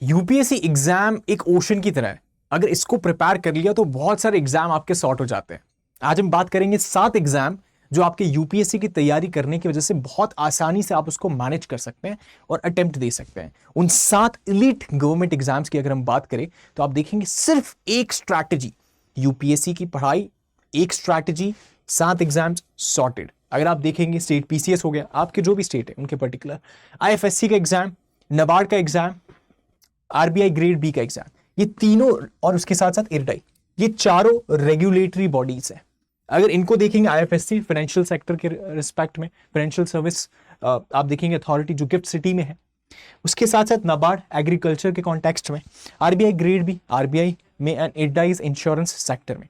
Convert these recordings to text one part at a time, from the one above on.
UPSC exam एक ocean की तरह है, अगर इसको प्रिपेयर कर लिया तो बहुत सारे एग्जाम आपके सॉर्ट हो जाते हैं। आज हम बात करेंगे 7 एग्जाम जो आपके यूपीएससी की तैयारी करने की वजह से बहुत आसानी से आप उसको मैनेज कर सकते हैं और अटेम्प्ट दे सकते हैं। उन 7 एलीट गवर्नमेंट एग्जाम्स की अगर हम बात करें तो आप देखेंगे सिर्फ एक स्ट्रैटेजी, यूपीएससी की पढ़ाई, एक स्ट्रैटेजी, 7 एग्जाम्स सॉर्टेड। अगर आप देखेंगे स्टेट पीसीएस हो गया, आपके जो भी स्टेट है उनके पर्टिकुलर, आईएफएससी का एग्जाम, नाबार्ड का एग्जाम, आरबीआई ग्रेड बी का एग्जाम, ये तीनों और उसके साथ साथ इरडाई, ये चारों रेगुलेटरी बॉडीज है। अगर इनको देखेंगे, आईएफएससी फाइनेंशियल सेक्टर के रिस्पेक्ट में, फाइनेंशियल सर्विस आप देखेंगे अथॉरिटी जो गिफ्ट सिटी में है, उसके साथ साथ नाबार्ड एग्रीकल्चर के कॉन्टेक्स्ट में, आरबीआई ग्रेड बी आरबीआई में, एंड इरडाइज इंश्योरेंस सेक्टर में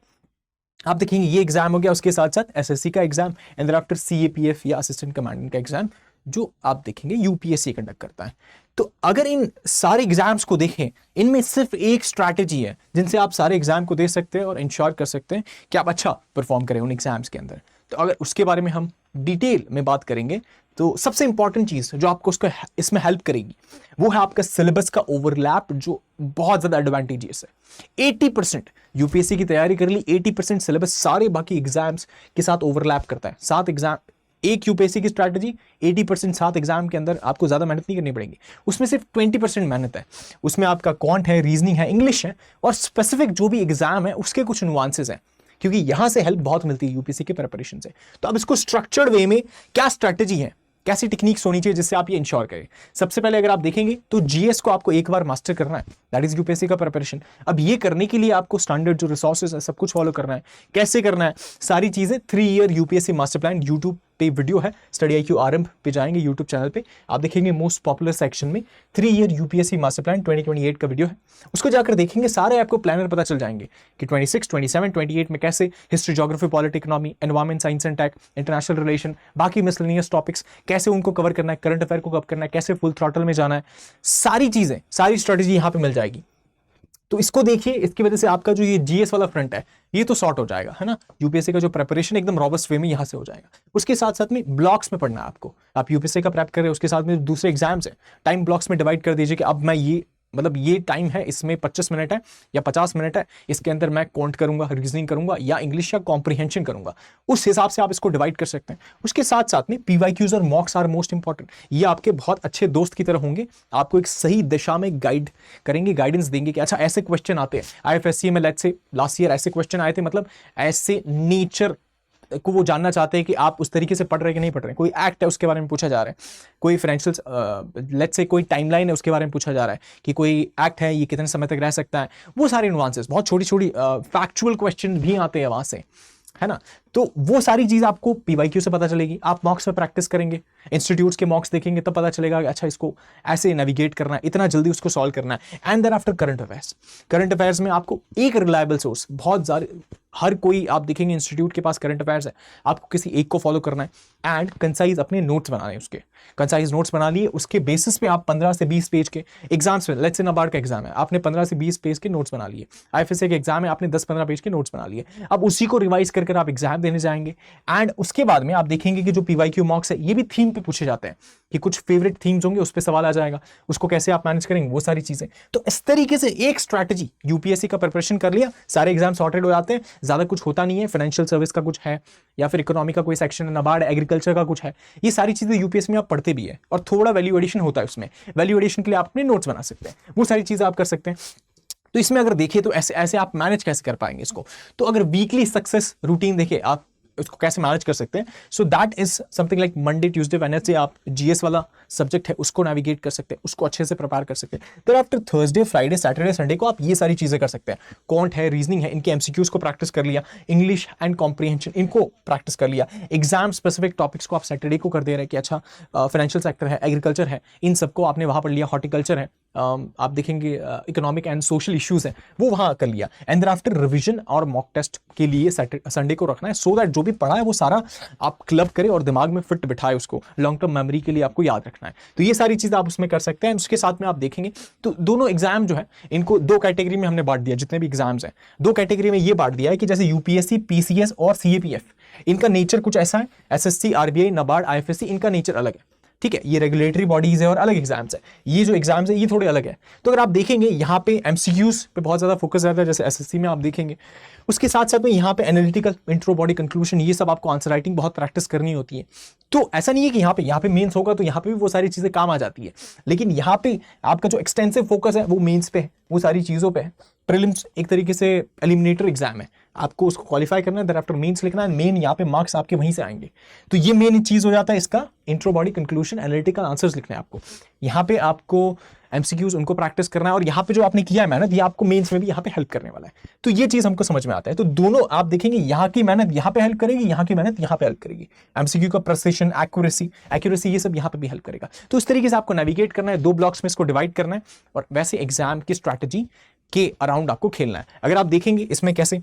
आप देखेंगे ये एग्जाम हो गया। उसके साथ साथ एसएससी का exam and thereafter CAPF या असिस्टेंट कमांडेंट का एग्जाम जो आप देखेंगे यूपीएससी कंडक्ट करता है। तो अगर इन सारे एग्जाम्स को देखें, इनमें सिर्फ एक स्ट्रैटेजी है जिनसे आप सारे एग्जाम को दे सकते हैं और इंश्योर कर सकते हैं कि आप अच्छा परफॉर्म करें उन एग्जाम्स के अंदर। तो अगर उसके बारे में हम डिटेल में बात करेंगे तो सबसे इंपॉर्टेंट चीज जो आपको उसको इसमें हेल्प करेगी वो है आपका सिलेबस का ओवरलैप, जो बहुत ज्यादा एडवांटेजियस है। 80% यूपीएससी की तैयारी कर ली, 80% सिलेबस सारे बाकी एग्जाम्स के साथ ओवरलैप करता है। 7 एग्जाम, एक यूपीएससी की स्ट्रैटेजी, 80% 7 एग्जाम के अंदर आपको ज्यादा मेहनत नहीं करनी पड़ेगी। उसमें सिर्फ 20% मेहनत है, उसमें आपका क्वांट है, रीजनिंग है, इंग्लिश है और स्पेसिफिक जो भी एग्जाम है उसके कुछ नुआंसेस हैं, क्योंकि यहां से हेल्प बहुत मिलती है यूपीएससी के प्रिपरेशन से। तो अब इसको स्ट्रक्चर्ड वे में क्या स्ट्रैटेजी है, कैसी टेक्निक्स होनी चाहिए जिससे आप ये इंश्योर करें। सबसे पहले अगर आप देखेंगे तो जीएस को आपको एक बार मास्टर करना है, दैट इज यूपीएससी का प्रिपरेशन। अब ये करने के लिए आपको स्टैंडर्ड जो रिसोर्सेज है सब कुछ फॉलो करना है। कैसे करना है सारी चीजें, 3 year UPSC master plan YouTube पे वीडियो है, स्टडी आईक्यू आरंभ पे जाएंगे यूट्यूब चैनल पे, आप देखेंगे मोस्ट पॉपुलर सेक्शन में 3 ईयर यूपीएससी मास्टर प्लान 2028 का वीडियो है। उसको जाकर देखेंगे, सारे आपको प्लानर पता चल जाएंगे कि 26, 27, 28 में कैसे history, geography, polity, economy, environment, science and tech, international relation, बाकी मिसलेनियस टॉपिक्स कैसे उनको कवर करना है, करंट अफेयर को कवर करना है, कैसे फुल थ्रॉटल में जाना है, सारी चीजें, सारी स्ट्रेटेजी यहां पे मिल जाएगी। तो इसको देखिए, इसकी वजह से आपका जो ये जीएस वाला फ्रंट है ये तो सॉर्ट हो जाएगा, है ना। यूपीएससी का जो प्रिपरेशन एकदम रॉबस्ट वे में यहां से हो जाएगा। उसके साथ साथ में ब्लॉक्स में पढ़ना है आपको, आप यूपीएससी का प्रेप कर रहे हैं, उसके साथ में दूसरे एग्जाम्स है, टाइम ब्लॉक्स में डिवाइड कर दीजिए कि अब मैं ये मतलब ये टाइम है, इसमें 25 मिनट है या 50 मिनट है, इसके अंदर मैं काउंट करूंगा, रीजनिंग करूंगा या इंग्लिश या कॉम्प्रिहेंशन करूंगा, उस हिसाब से आप इसको डिवाइड कर सकते हैं। उसके साथ साथ में पीवाईक्यूज और मॉक्स आर मोस्ट इंपॉर्टेंट, ये आपके बहुत अच्छे दोस्त की तरह होंगे, आपको एक सही दिशा में गाइड करेंगे, गाइडेंस देंगे कि अच्छा ऐसे क्वेश्चन आते हैं। आईएफएससी में लेट्स से लास्ट ईयर ऐसे क्वेश्चन आए थे, मतलब ऐसे नेचर को वो जानना चाहते हैं कि आप उस तरीके से पढ़ रहे हैं कि नहीं पढ़ रहे हैं। कोई एक्ट है उसके बारे में पूछा जा रहा है, कोई फाइनेंशियल लेट्स से कोई टाइमलाइन है उसके बारे में पूछा जा रहा है कि कोई एक्ट है ये कितने समय तक रह सकता है, वो सारे नुआंसेस, बहुत छोटी छोटी फैक्चुअल क्वेश्चन भी आते हैं वहां से, है ना। तो वो सारी चीज आपको पीवाईक्यू से पता चलेगी। आप मॉक्स में प्रैक्टिस करेंगे, इंस्टीट्यूट्स के मॉक्स देखेंगे, तब पता चलेगा कि अच्छा इसको ऐसे नेविगेट करना है, इतना जल्दी उसको सॉल्व करना है। And then after current affairs, current affairs में आपको एक रिलायबल सोर्स, बहुत सारे, हर कोई आप देखेंगे इंस्टीट्यूट के पास करंट अफेयर्स है, आपको किसी एक को फॉलो करना है एंड कंसाइज अपने नोट्स बनाने हैं। उसके कंसाइज नोट्स बना लिए, उसके बेसिस पे आप 15 से 20 पेज के एग्जाम्स में, लेट्स से नाबार्ड का एग्जाम है, आपने 15 से 20 पेज के नोट्स बना लिए, आईएफएससी के एग्जाम है, आपने 10-15 पेज के नोट्स बना लिए। अब उसी को रिवाइज करके आप एग्जाम देने जाएंगे एंड उसके बाद में आप देखेंगे कि जो पीवाईक्यू मॉक्स है ये भी थीम पे पूछे जाते हैं, कि कुछ फेवरेट थीम्स होंगे उस पे सवाल आ जाएगा, उसको कैसे आप मैनेज करेंगे, वो सारी चीजें। तो इस तरीके से एक स्ट्रैटेजी, यूपीएससी का प्रिपरेशन कर लिया, सारे एग्जाम सॉर्टेड हो जाते हैं, ज्यादा कुछ होता नहीं है। फाइनेंशियल सर्विस का कुछ है या फिर इकोनॉमी का कोई सेक्शन है, नाबार्ड एग्रीकल्चर का कुछ है, ये सारी चीजें यूपीएससी में आप पढ़ते भी है और थोड़ा वैल्यू एडिशन होता है उसमें। वैल्यू एडिशन के लिए आप अपने नोट्स बना सकते हैं, वो सारी चीजें आप कर सकते हैं। तो इसमें अगर देखें तो ऐसे ऐसे आप मैनेज कैसे कर पाएंगे इसको। तो अगर वीकली सक्सेस रूटीन देखें आप उसको कैसे मैनेज कर सकते हैं, सो that is something like Monday, Tuesday, Wednesday आप जीएस वाला सब्जेक्ट है उसको नेविगेट कर सकते हैं, उसको अच्छे से प्रिपेयर कर सकते हैं। फिर after Thursday, Friday, Saturday, Sunday को आप ये सारी चीजें कर सकते हैं। कॉन्ट है, रीजनिंग है, इनके एमसीक्यूज को प्रैक्टिस कर लिया, इंग्लिश एंड कॉम्प्रिहेंशन इनको प्रैक्टिस कर लिया। एग्जाम स्पेसिफिक टॉपिक्स को आप सैटरडे को कर दे रहे हैं कि अच्छा फाइनेंशियल सेक्टर है, एग्रीकल्चर है, इन सबको आपने वहां पढ़ लिया, हॉर्टिकल्चर है, आप देखेंगे इकोनॉमिक एंड सोशल इश्यूज हैं वो वहां कर लिया। एंड देन आफ्टर रिवीजन और मॉक टेस्ट के लिए संडे को रखना है, सो दैट जो भी पढ़ा है वो सारा आप क्लब करें और दिमाग में फिट बिठाए, उसको लॉन्ग टर्म मेमोरी के लिए आपको याद रखना है। तो ये सारी चीजें आप उसमें कर सकते हैं। उसके साथ में आप देखेंगे तो दोनों एग्जाम जो है इनको 2 कैटेगरी में हमने बांट दिया, जितने भी एग्जाम्स हैं 2 कैटेगरी में ये बांट दिया है कि जैसे यूपीएससी, पीसीएस और सीएपीएफ, इनका नेचर कुछ ऐसा है, एसएससी, आरबीआई, नाबार्ड, आईएफएससी, इनका नेचर अलग है। ठीक है, ये रेगुलेटरी बॉडीज है और अलग एग्जाम्स है। ये जो एग्जाम्स है ये थोड़े अलग है। तो अगर आप देखेंगे यहाँ पे एमसीक्यूज पे बहुत ज्यादा फोकस रहता है, जैसे एसएससी में आप देखेंगे। उसके साथ साथ में यहाँ पे एनालिटिकल, इंट्रो, बॉडी, कंक्लूजन, ये सब आपको आंसर राइटिंग बहुत प्रैक्टिस करनी होती है। तो ऐसा नहीं है कि यहाँ पे मेंस होगा तो यहाँ पे भी वो सारी चीजें काम आ जाती है, लेकिन यहाँ पे आपका जो एक्सटेंसिव फोकस है वो मेंस पे है, वो सारी चीजों पे है। प्रीलिम्स एक तरीके से एलिमिनेटर एग्जाम है, आपको उसको क्वालिफाई करना है, देयर आफ्टर मेंस लिखना है, मेन यहाँ पे मार्क्स आपके वहीं से आएंगे। तो ये मेन चीज हो जाता है इसका, intro, body, conclusion, analytical answers लिखने हैं आपको। यहाँ पे आपको एमसीक्यूज उनको प्रैक्टिस करना है, और यहाँ पे जो आपने किया है मेहनत, ये आपको मेंस में भी यहाँ पे हेल्प करने वाला है। तो ये चीज हमको समझ में आता है। तो दोनों आप देखेंगे, यहाँ की मेहनत यहाँ पे हेल्प करेगी, यहाँ की मेहनत यहाँ पे हेल्प करेगी। एमसीक्यू का प्रिसिशन, एक्यूरेसी ये सब यहाँ पे भी हेल्प करेगा। तो इस तरीके से आपको नेविगेट करना है, 2 ब्लॉक्स में इसको डिवाइड करना है, और वैसे एग्जाम की स्ट्रैटेजी के अराउंड आपको खेलना है। अगर आप देखेंगे इसमें कैसे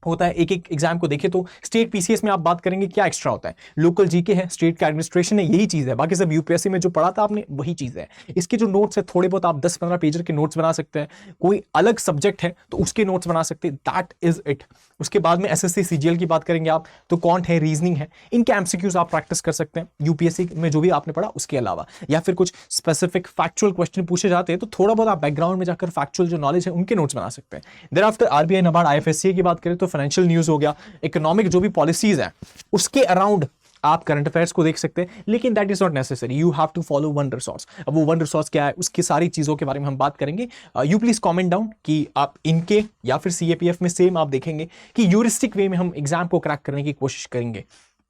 होता है, एक एक एग्जाम को देखें तो स्टेट पीसीएस में आप बात करेंगे क्या एक्स्ट्रा होता है, लोकल जीके है, स्टेट का एडमिनिस्ट्रेशन है, यही चीज है। बाकी सब यूपीएससी में जो पढ़ा था आपने वही चीज है। इसके जो नोट्स है थोड़े बहुत आप 10-15 पेजर के नोट्स बना सकते हैं। कोई अलग सब्जेक्ट है तो उसके नोट्स बना सकते हैं, दैट इज इट। उसके बाद में एसएससी सीजीएल की बात करेंगे आप तो क्वांट है, रीजनिंग है, इनके एमसीक्यूज आप प्रैक्टिस कर सकते हैं यूपीएससी में जो भी आपने पढ़ा उसके अलावा। या फिर कुछ स्पेसिफिक फैक्चुअल क्वेश्चन पूछे जाते हैं तो थोड़ा बहुत आप बैकग्राउंड में जाकर फैक्चुअल जो नॉलेज है उनके नोट्स बना सकते हैं। Thereafter RBI, NABARD, IFSC की बात करें तो फाइनेंशियल न्यूज हो गया, इकोनॉमिक जो भी पॉलिसीज है उसके अराउंड आप करंट अफेयर्स को देख सकते हैं। लेकिन that is not necessary, you have to follow one resource. अब वो वन रिसोर्स क्या है, उसकी सारी चीजों के बारे में हम बात करेंगे। यू प्लीज कमेंट डाउन कि आप इनके या फिर सीएपीएफ में सेम आप देखेंगे कि यूरिस्टिक वे में हम एग्जाम को क्रैक करने की कोशिश करेंगे,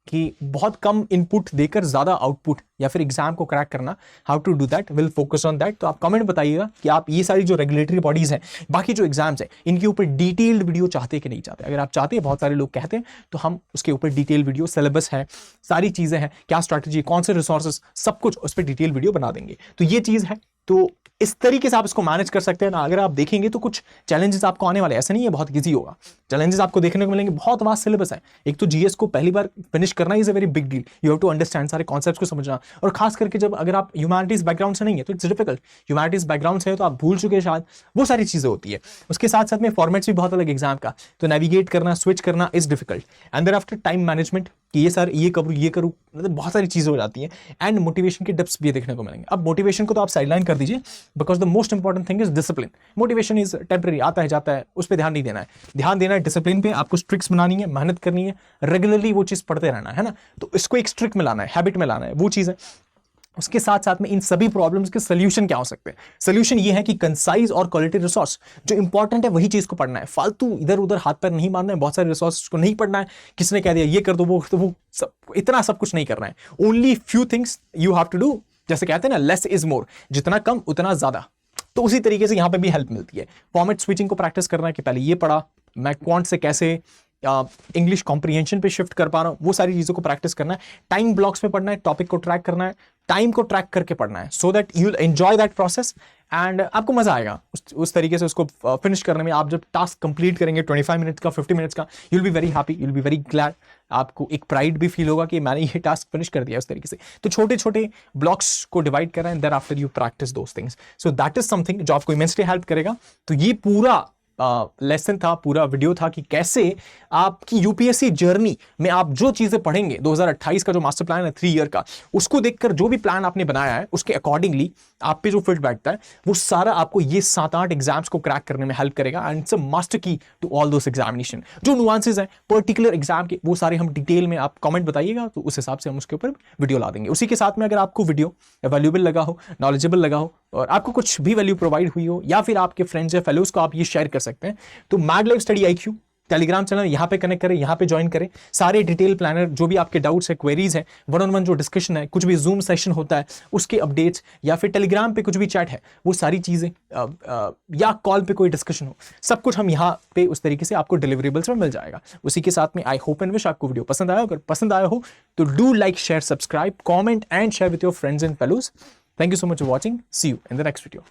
कि बहुत कम इनपुट देकर ज्यादा आउटपुट, या फिर एग्जाम को क्रैक करना, how to do that, will focus on that. तो आप कमेंट बताइएगा कि आप ये सारी जो रेगुलेटरी बॉडीज हैं, बाकी जो एग्जाम्स हैं, इनके ऊपर डिटेल्ड वीडियो चाहते हैं कि नहीं चाहते। अगर आप चाहते हैं, बहुत सारे लोग कहते हैं, तो हम उसके ऊपर डिटेल वीडियो, सिलेबस है, सारी चीजें हैं, क्या स्ट्रैटेजी, कौन से रिसोर्सेज, सब कुछ उस पर डिटेल वीडियो बना देंगे। तो ये चीज है, तो इस तरीके से आप इसको मैनेज कर सकते हैं ना। अगर आप देखेंगे तो कुछ चैलेंजेस आपको आने वाले, ऐसा नहीं है बहुत इजी होगा, चैलेंजेस आपको देखने को मिलेंगे। बहुत वास्ट सिलेबस है। एक तो जीएस को पहली बार फिनिश करना is a very big deal, you have to understand सारे कॉन्सेप्ट्स को समझना, और खास करके जब अगर आप ह्यूमैनिटीज बैकग्राउंड से नहीं है तो इट्स डिफिकल्ट। ह्यूमैनिटीज बैकग्राउंड से है तो आप भूल चुके हैं शायद, वो सारी चीजें होती है। उसके साथ साथ में फॉर्मेट्स भी बहुत अलग एग्जाम का, तो नेविगेट करना, स्विच करना is difficult. And thereafter time management, कि ये सर ये करूँ, मतलब बहुत सारी चीजें हो जाती हैं। एंड मोटिवेशन के डिप्स भी देखने को मिलेंगे। अब मोटिवेशन को तो आप साइडलाइन कर दीजिए, because the most important thing is discipline. Motivation is temporary, आता है जाता है, उस पर ध्यान नहीं देना है। ध्यान देना है डिसिप्लिन पे, आपको ट्रिक्स बनानी है, मेहनत करनी है, रेगुलरली वो चीज पढ़ते रहना है ना। तो इसको एक स्ट्रिक में लाना है, हैबिट में लाना है, वो चीज है। उसके साथ साथ में इन सभी प्रॉब्लम्स के सोल्यूशन क्या हो सकते हैं। सोल्यूशन ये है कि कंसाइज और क्वालिटी रिसोर्स, जो इंपॉर्टेंट है वही चीज को पढ़ना है, फालतू इधर उधर हाथ पैर नहीं मारना है, बहुत सारे रिसोर्स को नहीं पढ़ना है। किसने कह दिया ये कर दो, वो तो वो सब, इतना सब कुछ नहीं करना है। Only few things you have to do, जैसे कहते हैं ना, लेस इज मोर, जितना कम उतना ज्यादा। तो उसी तरीके से यहां पे भी हेल्प मिलती है। फॉर्मेट स्विचिंग को प्रैक्टिस करना है कि पहले ये पढ़ा, मैं क्वांट से कैसे इंग्लिश कॉम्प्रिहेंशन पे शिफ्ट कर पा रहा हूं, वो सारी चीजों को प्रैक्टिस करना है। टाइम ब्लॉक्स में पढ़ना है, टॉपिक को ट्रैक करना है, टाइम को ट्रैक करके पढ़ना है, so that you will enjoy that process and आपको मजा आएगा उस तरीके से उसको फिनिश करने में। आप जब टास्क कंप्लीट करेंगे 25 मिनट्स का, 50 मिनट्स का, you will be very happy, you will be very glad. आपको एक प्राइड भी फील होगा कि मैंने ये टास्क फिनिश कर दिया उस तरीके से। तो छोटे छोटे ब्लॉक्स को डिवाइड करें and thereafter you practice those things, so that is something जो आपको इमेंसली हेल्प करेगा। तो ये पूरा लेसन था, पूरा वीडियो था कि कैसे आपकी यूपीएससी जर्नी में आप जो चीजें पढ़ेंगे, 2028 का जो मास्टर प्लान है 3 ईयर का, उसको देखकर जो भी प्लान आपने बनाया है उसके अकॉर्डिंगली आप पे जो फिट बैठता है वो सारा आपको ये 7-8 एग्जाम्स को क्रैक करने में हेल्प करेगा। एंड इट्स अ मास्टर की टू ऑल दोस एग्जामिनेशन। जो नुआंसेस हैं पर्टिकुलर एग्जाम के, वो सारे हम डिटेल में, आप कमेंट बताइएगा तो उस हिसाब से हम उसके ऊपर वीडियो ला देंगे। उसी के साथ में अगर आपको वीडियो वैल्यूएबल लगा हो, नॉलेजेबल लगा हो, और आपको कुछ भी वैल्यू प्रोवाइड हुई हो, या फिर आपके फ्रेंड्स या फेलोज को आप ये शेयर कर सकते हैं, तो mad life study IQ Telegram channel यहाँ पे कनेक्ट करें, यहाँ पे ज्वाइन करें। सारे डिटेल प्लानर, जो भी आपके डाउट्स है, क्वेरीज है, 1-on-1 जो डिस्कशन है, कुछ भी जूम सेशन होता है उसके अपडेट्स, या फिर टेलीग्राम पे कुछ भी चैट है, वो सारी चीजें, या कॉल पे कोई डिस्कशन हो, सब कुछ हम यहाँ पे उस तरीके से आपको डिलीवरेबल्स में मिल जाएगा। उसी के साथ में आई होप एंड विश आपको वीडियो पसंद आया। अगर पसंद आया हो तो do like, share, subscribe, comment and share with your friends and fellows. Thank you so much for watching. See you in the next video.